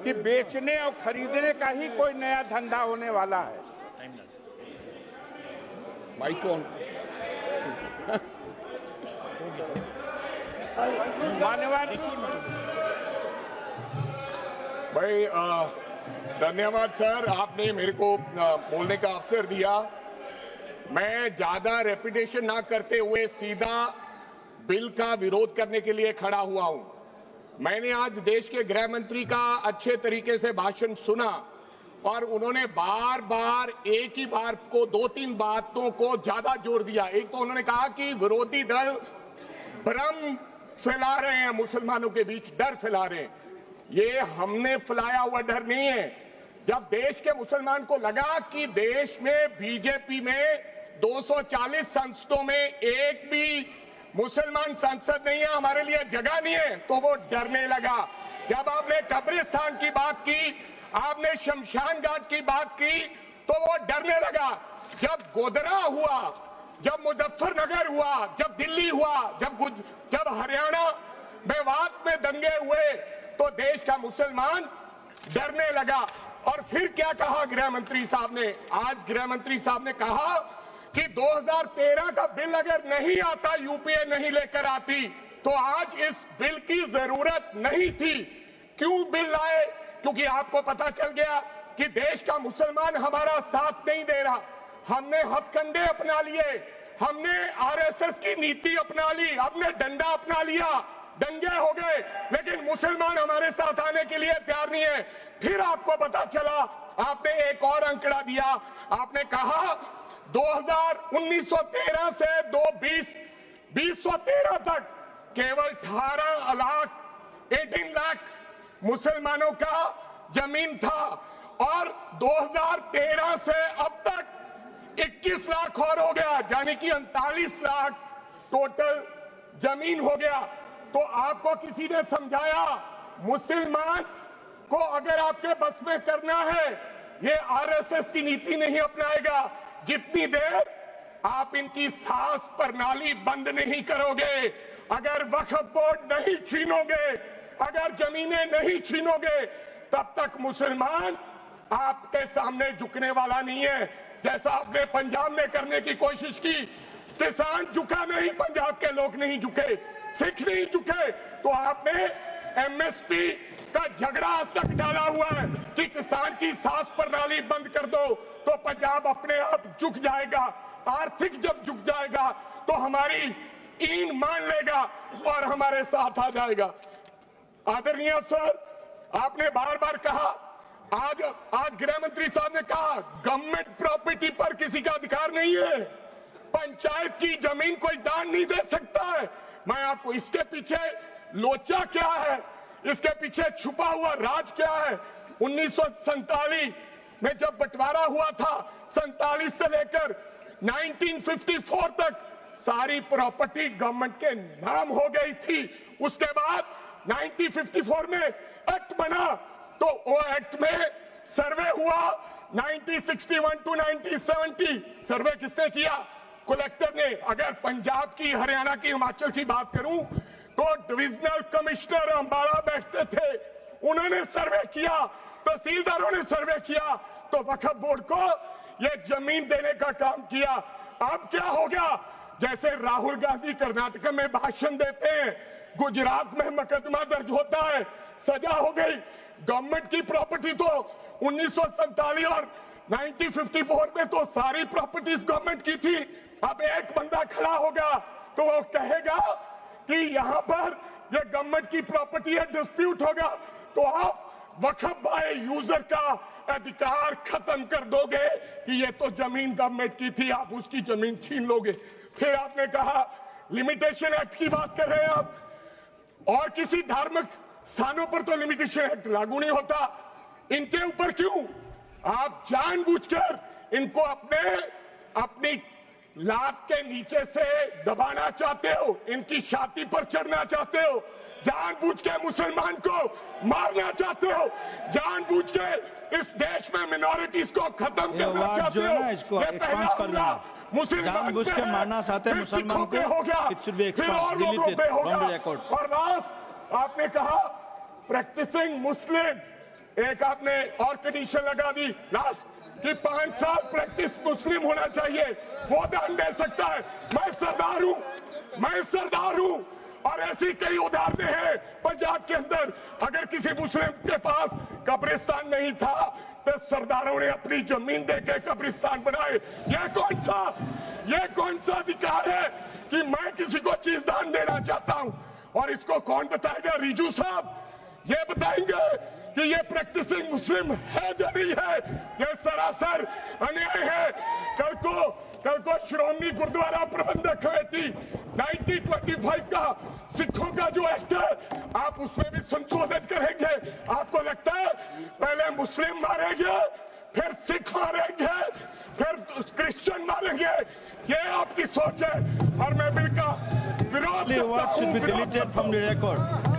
कि बेचने और खरीदने का ही कोई नया धंधा होने वाला है। Mike on. मान्यवर भाई धन्यवाद सर, आपने मेरे को बोलने का अवसर दिया। मैं ज्यादा रेपिटेशन ना करते हुए सीधा बिल का विरोध करने के लिए खड़ा हुआ हूं। मैंने आज देश के गृह मंत्री का अच्छे तरीके से भाषण सुना और उन्होंने बार बार एक ही बार को 2-3 बातों को ज्यादा जोर दिया। एक तो उन्होंने कहा कि विरोधी दल भ्रम फैला रहे हैं, मुसलमानों के बीच डर फैला रहे हैं। ये हमने फैलाया हुआ डर नहीं है। जब देश के मुसलमान को लगा कि देश में बीजेपी में 240 संसदों में एक भी मुसलमान सांसद नहीं है, हमारे लिए जगह नहीं है, तो वो डरने लगा। जब आपने कब्रिस्तान की बात की, आपने शमशान घाट की बात की, तो वो डरने लगा। जब गोधरा हुआ, जब मुजफ्फरनगर हुआ, जब दिल्ली हुआ, जब हरियाणा मेवात में दंगे हुए, तो देश का मुसलमान डरने लगा। और फिर क्या कहा गृह मंत्री साहब ने? आज गृह मंत्री साहब ने कहा कि 2013 का बिल अगर नहीं आता, यूपीए नहीं लेकर आती, तो आज इस बिल की जरूरत नहीं थी। क्यों बिल लाए? क्योंकि आपको पता चल गया कि देश का मुसलमान हमारा साथ नहीं दे रहा। हमने हथकंडे अपना लिए, हमने आरएसएस की नीति अपना ली, हमने डंडा अपना लिया, दंगे हो गए, लेकिन मुसलमान हमारे साथ आने के लिए तैयार नहीं है। फिर आपको पता चला, आपने एक और आंकड़ा दिया, आपने कहा 1913 से 2013 तक केवल 18 लाख मुसलमानों का जमीन था और 2013 से अब तक 21 लाख और हो गया, यानी कि 39 लाख टोटल जमीन हो गया। तो आपको किसी ने समझाया मुसलमान को अगर आपके बस में करना है, ये आरएसएस की नीति नहीं अपनाएगा जितनी देर आप इनकी सास प्रणाली बंद नहीं करोगे, अगर वक्फ बोर्ड नहीं छीनोगे, अगर जमीनें नहीं छीनोगे, तब तक मुसलमान आपके सामने झुकने वाला नहीं है। जैसा आपने पंजाब में करने की कोशिश की, किसान झुका नहीं, पंजाब के लोग नहीं झुके, सिख नहीं झुके, तो आपने एमएसपी का झगड़ा आज तक डाला हुआ है कि किसान की सास प्रणाली बंद कर दो तो पंजाब अपने आप झुक जाएगा। आर्थिक जब झुक जाएगा तो हमारी ईन मान लेगा और हमारे साथ आ जाएगा। आदरणीय सर, आपने बार बार कहा, आज गृह मंत्री साहब ने कहा गवर्नमेंट प्रॉपर्टी पर किसी का अधिकार नहीं है, पंचायत की जमीन कोई दान नहीं दे सकता है। मैं आपको इसके पीछे लोचा क्या है, इसके पीछे छुपा हुआ राज क्या है? 1947 में जब बंटवारा हुआ था, 47 से लेकर 1954 तक सारी प्रॉपर्टी गवर्नमेंट के नाम हो गई थी। उसके बाद 1954 में एक्ट बना, तो वो एक्ट में सर्वे हुआ 1961 टू 1970। सर्वे किसने किया? कलेक्टर ने। अगर पंजाब की, हरियाणा की, हिमाचल की बात करूं तो डिविजनल कमिश्नर अंबाला बैठते थे, उन्होंने सर्वे किया, तहसीलदारों ने सर्वे किया, तो वक्फ बोर्ड को यह जमीन देने का काम किया। अब क्या हो गया? जैसे राहुल गांधी कर्नाटक में भाषण देते हैं, गुजरात में मुकदमा दर्ज होता है, सजा हो गई। गवर्नमेंट की प्रॉपर्टी तो 1947 और 1954 में तो सारी प्रॉपर्टीज गवर्नमेंट की थी। अब एक बंदा खड़ा होगा तो वो कहेगा कि यहां पर ये गवर्नमेंट की प्रॉपर्टी है, डिस्प्यूट होगा, तो आप वक्फ बाय यूजर का अधिकार खत्म कर दोगे कि ये तो जमीन गवर्नमेंट की थी, आप उसकी जमीन छीन लोगे। फिर आपने कहा लिमिटेशन एक्ट की बात कर रहे हैं आप, और किसी धार्मिक स्थानों पर तो लिमिटेशन एक्ट लागू नहीं होता, इनके ऊपर क्यों? आप जानबूझकर इनको अपनी लात के नीचे से दबाना चाहते हो, इनकी छाती पर चढ़ना चाहते हो, जानबूझ के मुसलमान को मारना चाहते हो, जानबूझ के इस देश में मिनॉरिटीज को खत्म करना चाहते हो। ये पहला हमला मुसलमान पे है, मारना चाहते हैं मुसलमान को, हो गया, फिर और लोगों पे होगा। और लास्ट आपने कहा प्रैक्टिसिंग मुस्लिम, एक आपने और कंडीशन लगा दी लास्ट कि 5 साल प्रैक्टिस मुस्लिम होना चाहिए, वो दान दे सकता है। मैं सरदार हूं और ऐसी कई उदाहरणें हैं पंजाब के अंदर। अगर किसी मुस्लिम के पास कब्रिस्तान नहीं था तो सरदारों ने अपनी जमीन देके कब्रिस्तान बनाए। ये कौन सा अधिकार है कि मैं किसी को चीज दान देना चाहता हूं? और इसको कौन बताएगा? रिजू साहब ये बताएंगे कि ये प्रैक्टिसिंग मुस्लिम है या नहीं है? ये सरासर अन्याय है। कल को श्रोमणी गुरुद्वारा प्रबंधक कमेटी 1925 का सिखों का जो एक्ट है, आप उसमें भी संशोधन करेंगे। आपको लगता है पहले मुस्लिम मारेंगे, फिर सिख मारेंगे, फिर क्रिश्चियन मारेंगे? ये आपकी सोच है और मैं बिल का विरोध करता हूं।